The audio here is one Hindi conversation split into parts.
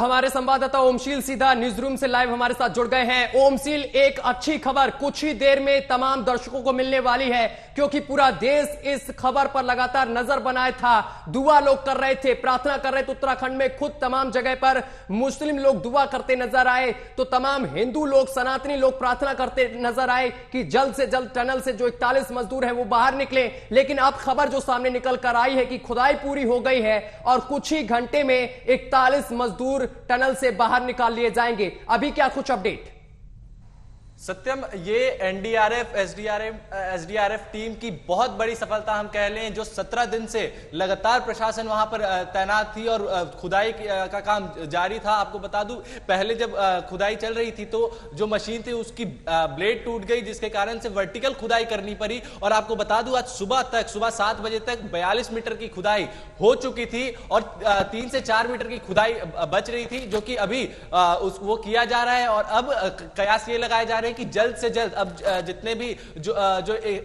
हमारे संवाददाता ओमशील सीधा न्यूज रूम से लाइव हमारे साथ जुड़ गए हैं। ओमशील, एक अच्छी खबर कुछ ही देर में तमाम दर्शकों को मिलने वाली है, क्योंकि पूरा देश इस खबर पर लगातार नजर बनाए था। दुआ लोग कर रहे थे, प्रार्थना कर रहे थे। उत्तराखंड में खुद तमाम जगह पर मुस्लिम लोग दुआ करते नजर आए, तो तमाम हिंदू लोग, सनातनी लोग प्रार्थना करते नजर आए कि जल्द से जल्द टनल से जो 41 मजदूर हैं वो बाहर निकले। लेकिन अब खबर जो सामने निकल कर आई है कि खुदाई पूरी हो गई है और कुछ ही घंटे में 41 मजदूर टनल से बाहर निकाल लिए जाएंगे। अभी क्या कुछ अपडेट? सत्यम, ये एनडीआरएफ एसडीआरएफ टीम की बहुत बड़ी सफलता हम कह लें, जो 17 दिन से लगातार प्रशासन वहां पर तैनात थी और खुदाई का काम जारी था। आपको बता दूं, पहले जब खुदाई चल रही थी तो जो मशीन थी उसकी ब्लेड टूट गई, जिसके कारण से वर्टिकल खुदाई करनी पड़ी। और आपको बता दूं, आज सुबह 7 बजे तक 42 मीटर की खुदाई हो चुकी थी और 3 से 4 मीटर की खुदाई बच रही थी, जो कि अभी वो किया जा रहा है। और अब कयास ये लगाए जा रहे हैं कि जल्द से जल्द अब जितने भी जो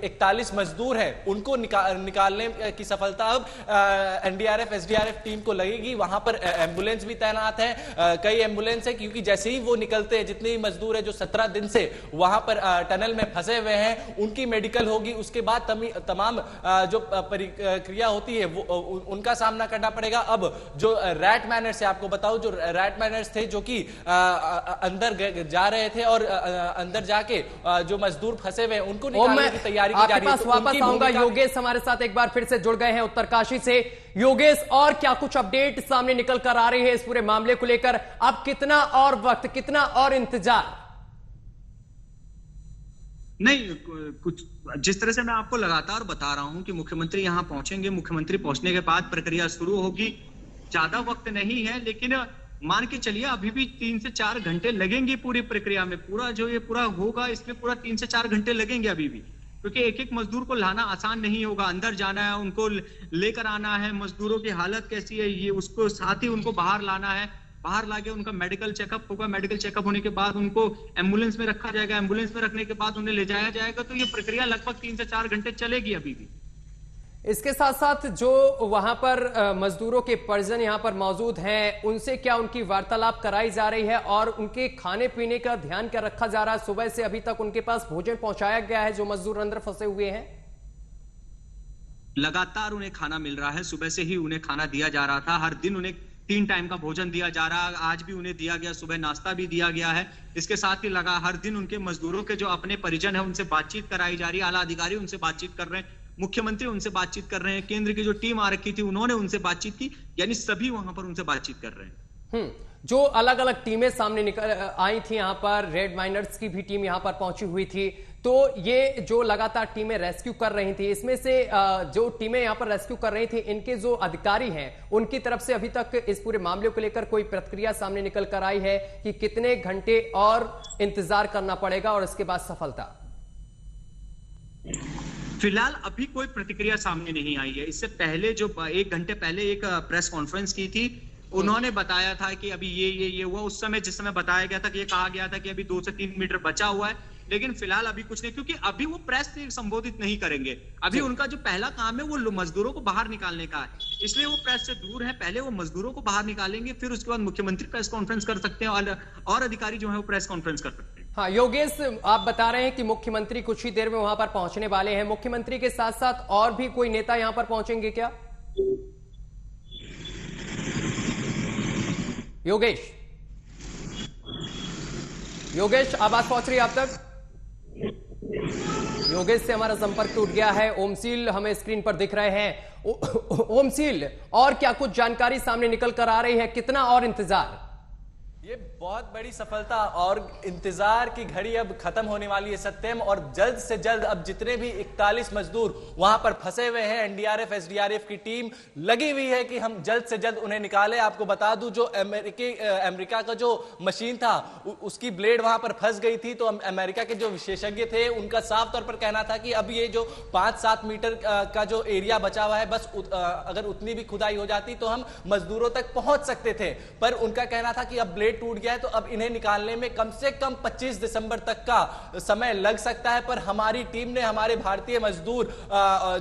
41 मजदूर हैं उनको निकालने की सफलता अब एनडीआरएफ एसडीआरएफ टीम को लगेगी। वहां पर एम्बुलेंस भी तैनात है, कई एम्बुलेंस है, क्योंकि जैसे ही वो निकलते हैं, जितने भी मजदूर है जो 17 दिन से वहां पर टनल में फंसे हुए हैं, उनकी मेडिकल होगी। उसके बाद तमाम जो प्रक्रिया होती है वो उनका सामना करना पड़ेगा। अब जो रैट मैनर्स है, आपको बताऊं, जो रैट मैनर्स थे जो कि अंदर जा रहे थे और अंदर जाके जो मजदूर फंसे हुए उनको निकालने की तैयारी की जा रही है। आपके पास वापस आऊंगा। योगेश हमारे साथ एक बार फिर से जुड़ गए हैं उत्तरकाशी से। योगेश, और क्या कुछ अपडेट सामने निकल कर आ रही है इस पूरे मामले को लेकर? अब कितना और वक्त, कितना और इंतजार? नहीं, कुछ जिस तरह से मैं आपको लगातार बता रहा हूं कि मुख्यमंत्री यहां पहुंचेंगे, मुख्यमंत्री पहुंचने के बाद प्रक्रिया शुरू होगी। ज्यादा वक्त नहीं है, लेकिन मान के चलिए अभी भी 3 से 4 घंटे लगेंगे पूरी प्रक्रिया में। पूरा जो ये पूरा होगा इसमें पूरा 3 से 4 घंटे लगेंगे अभी भी, क्योंकि एक एक मजदूर को लाना आसान नहीं होगा। अंदर जाना है, उनको लेकर आना है, मजदूरों की हालत कैसी है ये उसको, साथ ही उनको बाहर लाना है। बाहर लाके उनका मेडिकल चेकअप होगा, मेडिकल चेकअप होने के बाद उनको एम्बुलेंस में रखा जाएगा, एम्बुलेंस में रखने के बाद उन्हें ले जाया जाएगा। तो ये प्रक्रिया लगभग 3 से 4 घंटे चलेगी अभी भी। इसके साथ साथ जो वहां पर मजदूरों के परिजन यहां पर मौजूद हैं, उनसे क्या उनकी वार्तालाप कराई जा रही है और उनके खाने पीने का ध्यान क्या रखा जा रहा है? सुबह से अभी तक उनके पास भोजन पहुंचाया गया है जो मजदूर अंदर फंसे हुए हैं? लगातार उन्हें खाना मिल रहा है, सुबह से ही उन्हें खाना दिया जा रहा था। हर दिन उन्हें 3 टाइम का भोजन दिया जा रहा है। आज भी उन्हें दिया गया, सुबह नाश्ता भी दिया गया है। इसके साथ ही हर दिन उनके मजदूरों के जो अपने परिजन है उनसे बातचीत कराई जा रही है। आला अधिकारी उनसे बातचीत कर रहे हैं, मुख्यमंत्री उनसे बातचीत कर रहे हैं, केंद्र की जो टीम आ रखी थी उन्होंने उनसे बातचीत की, यानी सभी वहां पर उनसे बातचीत कर रहे हैं। जो अलग अलग टीमें सामने निकल आई थी, यहां पर रेड माइनर्स की भी टीम यहां पर पहुंची हुई थी, तो ये जो लगातार टीमें रेस्क्यू कर रही थी, इसमें से जो टीमें यहां पर रेस्क्यू कर रही थी, इनके जो अधिकारी हैं उनकी तरफ से अभी तक इस पूरे मामले को लेकर कोई प्रतिक्रिया सामने निकल कर आई है कि कितने घंटे और इंतजार करना पड़ेगा और इसके बाद सफलता? फिलहाल अभी कोई प्रतिक्रिया सामने नहीं आई है। इससे पहले जो 1 घंटे पहले एक प्रेस कॉन्फ्रेंस की थी, उन्होंने बताया था कि अभी ये हुआ। उस समय जिस समय बताया गया था कि ये कहा गया था कि अभी 2 से 3 मीटर बचा हुआ है, लेकिन फिलहाल अभी कुछ नहीं, क्योंकि अभी वो प्रेस से संबोधित नहीं करेंगे। अभी उनका जो पहला काम है वो मजदूरों को बाहर निकालने का है, इसलिए वो प्रेस से दूर है। पहले वो मजदूरों को बाहर निकालेंगे, फिर उसके बाद मुख्यमंत्री प्रेस कॉन्फ्रेंस कर सकते हैं और अधिकारी जो है वो प्रेस कॉन्फ्रेंस कर सकते हैं। हाँ योगेश, आप बता रहे हैं कि मुख्यमंत्री कुछ ही देर में वहां पर पहुंचने वाले हैं। मुख्यमंत्री के साथ साथ और भी कोई नेता यहां पर पहुंचेंगे क्या? योगेश आवाज पहुंच रही है आप तक? योगेश से हमारा संपर्क टूट गया है। ओमशील हमें स्क्रीन पर दिख रहे हैं। ओमशील, और क्या कुछ जानकारी सामने निकल कर आ रही है? कितना और इंतजार? ये बहुत बड़ी सफलता और इंतजार की घड़ी अब खत्म होने वाली है सत्यम, और जल्द से जल्द अब जितने भी 41 मजदूर वहां पर फंसे हुए हैं, एनडीआरएफ एसडीआरएफ की टीम लगी हुई है कि हम जल्द से जल्द उन्हें निकालें। आपको बता दूं, जो अमेरिका का जो मशीन था उसकी ब्लेड वहां पर फंस गई थी, तो अमेरिका के जो विशेषज्ञ थे उनका साफ तौर पर कहना था कि अब ये जो 5-7 मीटर का जो एरिया बचा हुआ है, बस अगर उतनी भी खुदाई हो जाती तो हम मजदूरों तक पहुंच सकते थे। पर उनका कहना था कि अब ब्लेड गेट टूट गया है, तो अब इन्हें निकालने में कम से कम 25 दिसंबर तक का समय लग सकता है। पर हमारी टीम ने, हमारे भारतीय मजदूर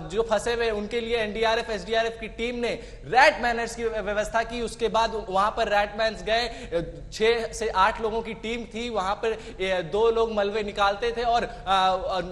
जो फंसे हुए उनके लिए एनडीआरएफ एसडीआरएफ की टीम ने रैट मैनर्स की व्यवस्था की। उसके बाद वहां पर रैटमैन्स गए, 6 से 8 लोगों की टीम थी, वहां पर 2 लोग मलबे निकालते थे और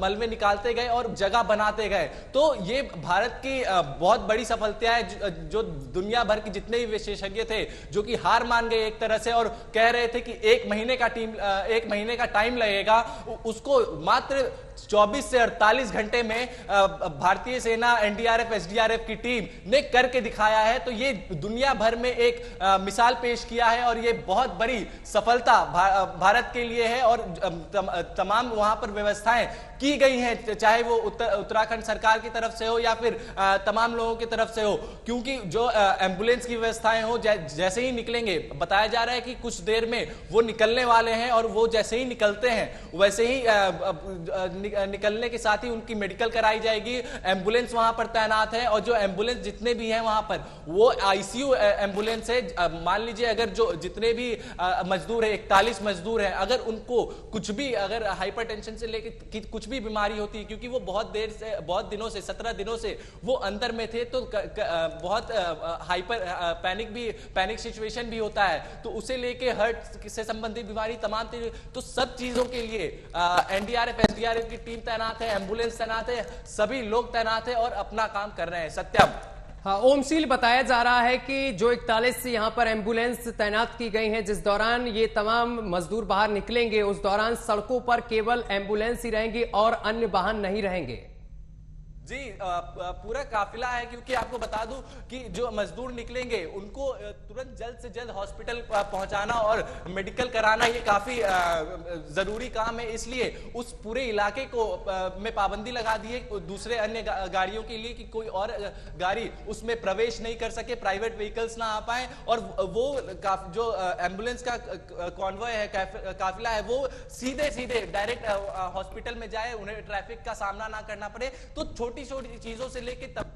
मलबे निकालते गए और जगह बनाते गए। तो ये भारत की बहुत बड़ी सफलता है, जो दुनिया भर के जितने भी विशेषज्ञ थे जो कि हार मान गए एक तरह से और कह रहे थे कि 1 महीने का टाइम लगेगा, उसको मात्र 24 से 48 घंटे में भारतीय सेना एनडीआरएफ एसडीआरएफ की टीम ने करके दिखाया है। तो ये दुनिया भर में एक मिसाल पेश किया है और ये बहुत बड़ी सफलता भारत के लिए है। और तमाम वहां पर व्यवस्थाएं की गई हैं, चाहे वो उत्तराखंड सरकार की तरफ से हो या फिर तमाम लोगों की तरफ से हो, क्योंकि जो एम्बुलेंस की व्यवस्थाएं हो, जैसे ही निकलेंगे, बताया जा रहा है कि कुछ देर में वो निकलने वाले हैं और वो जैसे ही निकलते हैं वैसे ही निकलने के साथ ही उनकी मेडिकल कराई जाएगी। एम्बुलेंस वहां पर तैनात है और जो एम्बुलेंस जितने भी हैं वहां पर वो आईसीयू एम्बुलेंस है। मान लीजिए अगर जो जितने भी मजदूर है, 41 मजदूर हैं, अगर उनको कुछ भी, अगर हाइपरटेंशन से लेकर कुछ भी बीमारी होती है, क्योंकि वो बहुत दिनों से 17 दिनों से वो अंदर में थे, तो बहुत पैनिक सिचुएशन भी होता है, तो उसे लेके हार्ट से संबंधित बीमारी तमाम, तो सब चीजों के लिए एनडीआरएफ एसडीआरएफ की टीम तैनात है, एम्बुलेंस तैनात है, सभी लोग तैनात है और अपना काम कर रहे हैं। सत्यम। हाँ, ओमशील, बताया जा रहा है कि जो 41 यहाँ पर एम्बुलेंस तैनात की गई हैं, जिस दौरान ये तमाम मजदूर बाहर निकलेंगे उस दौरान सड़कों पर केवल एम्बुलेंस ही रहेंगी और अन्य वाहन नहीं रहेंगे। जी, पूरा काफिला है, क्योंकि आपको बता दूं कि जो मजदूर निकलेंगे उनको तुरंत जल्द से जल्द हॉस्पिटल पहुंचाना और मेडिकल कराना ये काफी जरूरी काम है। इसलिए उस पूरे इलाके को में पाबंदी लगा दी है दूसरे अन्य गाड़ियों के लिए कि कोई और गाड़ी उसमें प्रवेश नहीं कर सके, प्राइवेट व्हीकल्स ना आ पाए। और वो जो एम्बुलेंस का कॉन्वॉय है, काफिला है, वो सीधे डायरेक्ट हॉस्पिटल में जाए, उन्हें ट्रैफिक का सामना ना करना पड़े। तो छोटी चीजों से लेके तब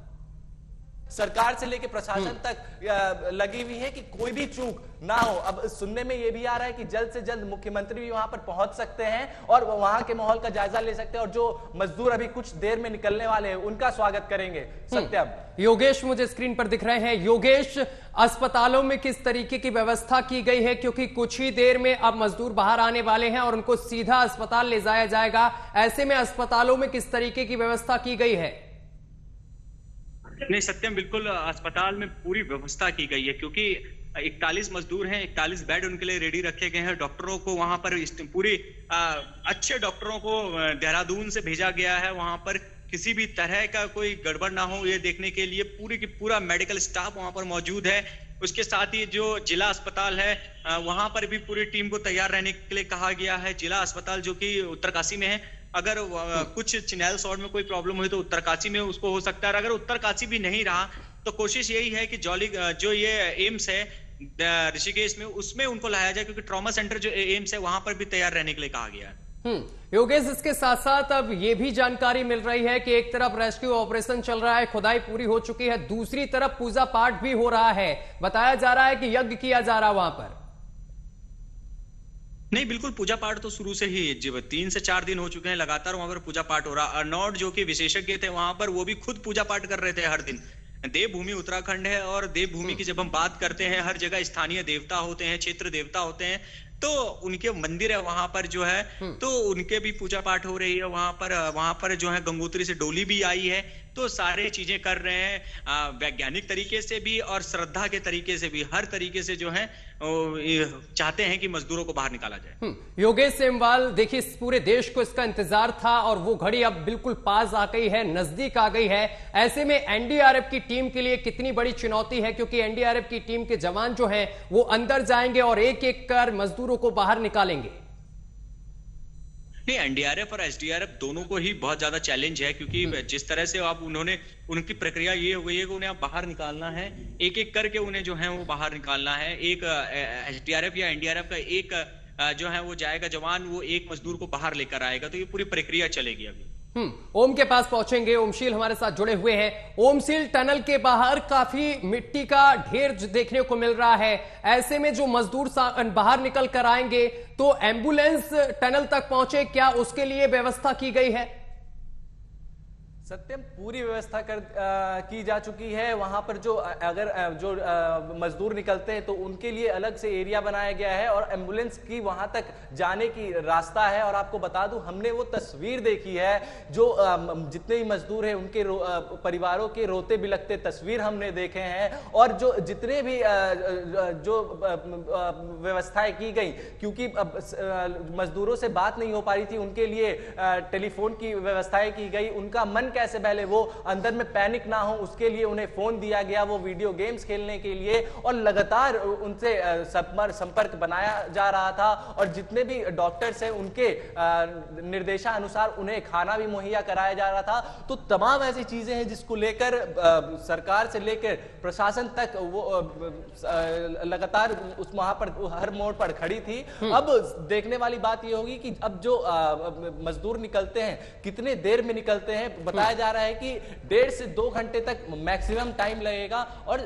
सरकार से लेके प्रशासन तक लगी हुई है कि कोई भी चूक ना हो। अब सुनने में यह भी आ रहा है कि जल्द से जल्द मुख्यमंत्री भी वहां पर पहुंच सकते हैं और वहां के माहौल का जायजा ले सकते हैं और जो मजदूर अभी कुछ देर में निकलने वाले हैं उनका स्वागत करेंगे। सत्यम। योगेश मुझे स्क्रीन पर दिख रहे हैं। योगेश, अस्पतालों में किस तरीके की व्यवस्था की गई है, क्योंकि कुछ ही देर में अब मजदूर बाहर आने वाले हैं और उनको सीधा अस्पताल ले जाया जाएगा, ऐसे में अस्पतालों में किस तरीके की व्यवस्था की गई है? नहीं सत्यम, बिल्कुल अस्पताल में पूरी व्यवस्था की गई है, क्योंकि 41 मजदूर हैं, 41 बेड उनके लिए रेडी रखे गए हैं। डॉक्टरों को वहां पर पूरी अच्छे डॉक्टरों को देहरादून से भेजा गया है, वहां पर किसी भी तरह का कोई गड़बड़ ना हो ये देखने के लिए पूरी की पूरा मेडिकल स्टाफ वहां पर मौजूद है। उसके साथ ही जो जिला अस्पताल है वहां पर भी पूरी टीम को तैयार रहने के लिए कहा गया है। जिला अस्पताल जो कि उत्तरकाशी में है, अगर कुछ चिनैल सॉर्ट में कोई प्रॉब्लम हुई तो उत्तरकाशी में उसको हो सकता है। अगर उत्तरकाशी भी नहीं रहा तो कोशिश यही है कि जो ये एम्स है ऋषिकेश में, उसमें उनको लाया जाए, क्योंकि ट्रॉमा सेंटर जो एम्स है वहां पर भी तैयार रहने के लिए कहा गया है। योगेश, इसके साथ साथ अब ये भी जानकारी मिल रही है कि एक तरफ रेस्क्यू ऑपरेशन चल रहा है, खुदाई पूरी हो चुकी है, दूसरी तरफ पूजा पाठ भी हो रहा है। बताया जा रहा है कि यज्ञ किया जा रहा वहां पर। नहीं, बिल्कुल पूजा पाठ तो शुरू से ही 3 से 4 दिन हो चुके हैं लगातार वहां पर पूजा पाठ हो रहा। अर्नौड जो कि विशेषज्ञ थे वहां पर, वो भी खुद पूजा पाठ कर रहे थे हर दिन। देवभूमि उत्तराखंड है और देवभूमि की जब हम बात करते हैं, हर जगह स्थानीय देवता होते हैं, क्षेत्र देवता होते हैं, तो उनके मंदिर है वहां पर जो है, तो उनके भी पूजा पाठ हो रही है वहां पर जो है गंगोत्री से डोली भी आई है। तो सारे चीजें कर रहे हैं वैज्ञानिक तरीके से भी और श्रद्धा के तरीके से भी, हर तरीके से जो है चाहते हैं कि मजदूरों को बाहर निकाला जाए। योगेश सेमवाल, देखिए इस पूरे देश को इसका इंतजार था और वो घड़ी अब बिल्कुल पास आ गई है, नजदीक आ गई है। ऐसे में एनडीआरएफ की टीम के लिए कितनी बड़ी चुनौती है, क्योंकि एनडीआरएफ की टीम के जवान जो हैं वो अंदर जाएंगे और एक एक कर मजदूरों को बाहर निकालेंगे। नहीं, एनडीआरएफ और एसडीआरएफ दोनों को ही बहुत ज्यादा चैलेंज है, क्योंकि जिस तरह से आप उनकी प्रक्रिया ये हो गई है कि उन्हें आप बाहर निकालना है, एक एक करके उन्हें जो है वो बाहर निकालना है। एक एसडीआरएफ या एनडीआरएफ का एक जो है वो जाएगा जवान, वो एक मजदूर को बाहर लेकर आएगा, तो ये पूरी प्रक्रिया चलेगी अभी। ओम के पास पहुंचेंगे। ओमशील हमारे साथ जुड़े हुए हैं। ओमशील, टनल के बाहर काफी मिट्टी का ढेर देखने को मिल रहा है। ऐसे में जो मजदूर बाहर निकल कर आएंगे तो एम्बुलेंस टनल तक पहुंचे, क्या उसके लिए व्यवस्था की गई है? सत्यम, पूरी व्यवस्था की जा चुकी है। वहां पर जो मजदूर निकलते हैं तो उनके लिए अलग से एरिया बनाया गया है और एम्बुलेंस की वहां तक जाने की रास्ता है। और आपको बता दूं, हमने वो तस्वीर देखी है जो जितने भी मजदूर हैं उनके परिवारों के रोते बिलखते तस्वीर हमने देखे हैं। और जो जितने भी जो व्यवस्थाएं की गई, क्योंकि मजदूरों से बात नहीं हो पा रही थी, उनके लिए टेलीफोन की व्यवस्थाएं की गई। उनका मन कैसे पहले वो अंदर में पैनिक ना हो उसके लिए उन्हें फोन दिया गया, वो वीडियो गेम्स खेलने के लिए, और लगातार उनसे संपर्क बनाया जा रहा था। और जितने भी डॉक्टर्स हैं उनके निर्देशानुसार उन्हें खाना भी मुहैया कराया जा रहा था। तो तमाम ऐसी चीजें हैं जिसको लेकर सरकार से लेकर प्रशासन तक वो लगातार उस वहां पर हर मोड़ पर खड़ी थी। अब देखने वाली बात यह होगी कि अब जो मजदूर निकलते हैं कितने देर में निकलते हैं। बताया जा रहा है कि 1.5 से 2 घंटे तक मैक्सिमम टाइम लगेगा और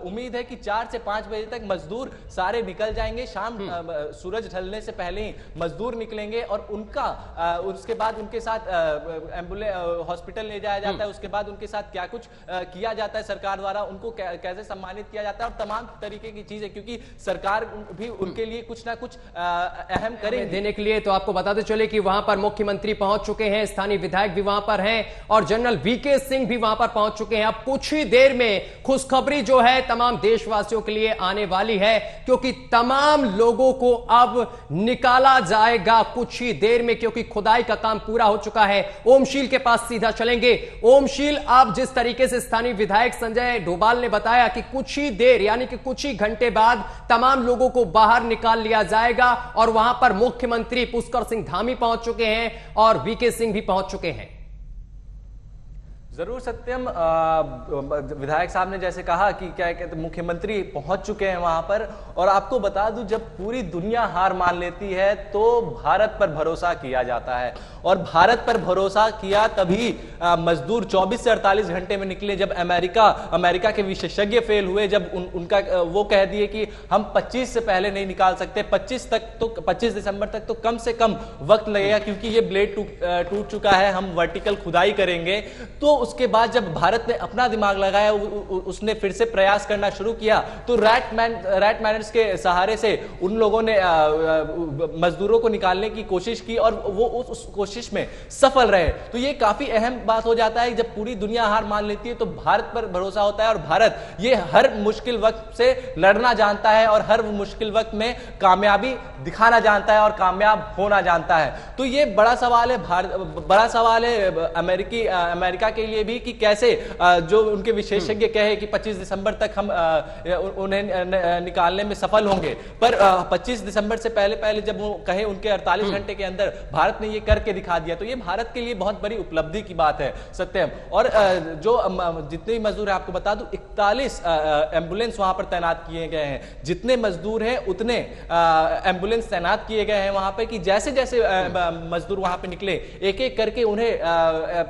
उम्मीद है कि 4 से 5 बजे तक मजदूर सारे निकल जाएंगे। शाम सूरज ढलने से पहले ही मजदूर निकलेंगे और उनका उसके बाद उनके साथ एम्बुलेंस हॉस्पिटल ले जाया जाता है। उसके बाद उनके साथ क्या कुछ किया जाता है सरकार द्वारा, उनको कैसे सम्मानित किया जाता है और तमाम तरीके की चीजें, क्योंकि सरकार भी उनके लिए कुछ ना कुछ अहम करेंगे देने के लिए। तो आपको बताते चले कि वहां पर मुख्यमंत्री पहुंच चुके हैं, स्थानीय विधायक भी वहां पर हैं और जनरल वीके सिंह भी वहां पर पहुंच चुके हैं। अब कुछ ही देर में खुशखबरी जो है तमाम देशवासियों के लिए आने वाली है, क्योंकि तमाम लोगों को अब निकाला जाएगा कुछ ही देर में, क्योंकि खुदाई का काम पूरा हो चुका है। ओमशील के पास सीधा चलेंगे। ओमशील, अब जिस तरीके से स्थानीय विधायक संजय डोभाल ने बताया कि कुछ ही देर यानी कि कुछ ही घंटे बाद तमाम लोगों को बाहर निकाल लिया जाएगा और वहां पर मुख्यमंत्री पुष्कर सिंह धामी पहुंच चुके हैं और वीके सिंह भी पहुंच चुके हैं। जरूर सत्यम, विधायक साहब ने जैसे कहा कि क्या कहते मुख्यमंत्री पहुंच चुके हैं वहां पर। और आपको बता दूं, जब पूरी दुनिया हार मान लेती है तो भारत पर भरोसा किया जाता है और भारत पर भरोसा किया तभी मजदूर 24 से 48 घंटे में निकले। जब अमेरिका के विशेषज्ञ फेल हुए, जब उनका वो कह दिए कि हम 25 से पहले नहीं निकाल सकते, 25 दिसंबर तक तो कम से कम वक्त लगेगा क्योंकि ये ब्लेड टूट चुका है, हम वर्टिकल खुदाई करेंगे। तो उसके बाद जब भारत ने अपना दिमाग लगाया, उसने फिर से प्रयास करना शुरू किया, तो रैट मैनर्स के सहारे से उन लोगों ने मजदूरों को निकालने की कोशिश की और वो उस कोशिश में सफल रहे। तो ये काफी अहम बात हो जाता है, जब पूरी दुनिया हार मान लेती है तो भारत पर भरोसा होता है और भारत ये हर मुश्किल वक्त से लड़ना जानता है और हर मुश्किल वक्त में कामयाबी दिखाना जानता है और कामयाब होना जानता है। तो ये बड़ा सवाल है अमेरिका के लिए भी कि कैसे जो उनके विशेषज्ञ कहे कि 25 दिसंबर तक हम उन्हें निकालने में सफल होंगे, पर 25 दिसंबर से पहले जब वो कहे उनके 48 घंटे के अंदर भारत ने ये करके दिखा दिया, तो ये भारत के लिए बहुत बड़ी उपलब्धि की बात है सत्यम। और जो जितने भी मजदूर हैं, आपको बता दूं 41 एम्बुलेंस वहां पर तैनात किए गए हैं। जितने मजदूर हैं उतने एम्बुलेंस तैनात किए गए हैं वहां पर कि जैसे जैसे मजदूर वहां पर निकले, एक एक करके उन्हें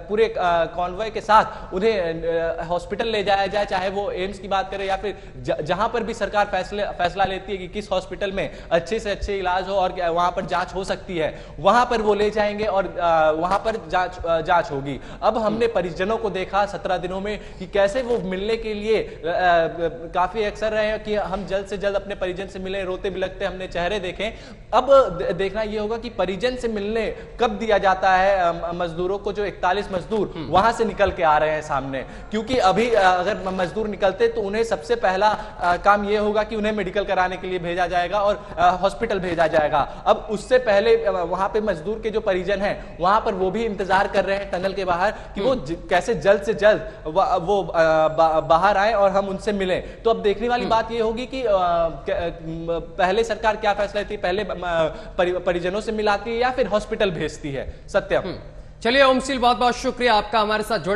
पूरे कॉन्वॉय के साथ उन्हें हॉस्पिटल ले जाया जाए, चाहे वो एम्स की बात करें या फिर जहां पर भी सरकार फैसला लेती है कि किस हॉस्पिटल में अच्छे से अच्छे इलाज हो और वहां पर जांच हो सकती है, वहां पर वो ले जाएंगे और वहां पर जांच होगी। अब हमने परिजनों को देखा 17 दिनों में कि कैसे वो मिलने के लिए काफी अक्सर रहे हैं कि हम जल्द से जल्द अपने परिजन से मिले, रोते बिलखते हमने चेहरे देखे। अब देखना यह होगा कि परिजन से मिलने कब दिया जाता है मजदूरों को। जो 41 मजदूर वहां से निकल के आ रहे हैं सामने, क्योंकि अभी अगर मजदूर निकलते तो उन्हें सबसे पहला काम यह होगा कि उन्हें मेडिकल कराने के लिए भेजा जाएगा और हॉस्पिटल भेजा जाएगा। अब उससे पहले वहां पे मजदूर के जो परिजन हैं वहां पर वो भी इंतजार कर रहे हैं टनल के बाहर कि वो कैसे जल्द से जल्द वो बाहर आए और हम उनसे मिलें। तो अब देखने वाली बात यह होगी कि पहले सरकार क्या फैसला लेती है, पहले परिजनों से मिलाती है या फिर हॉस्पिटल भेजती है। सत्यम, चलिए ओमशील, बहुत बहुत शुक्रिया आपका हमारे साथ जुड़ने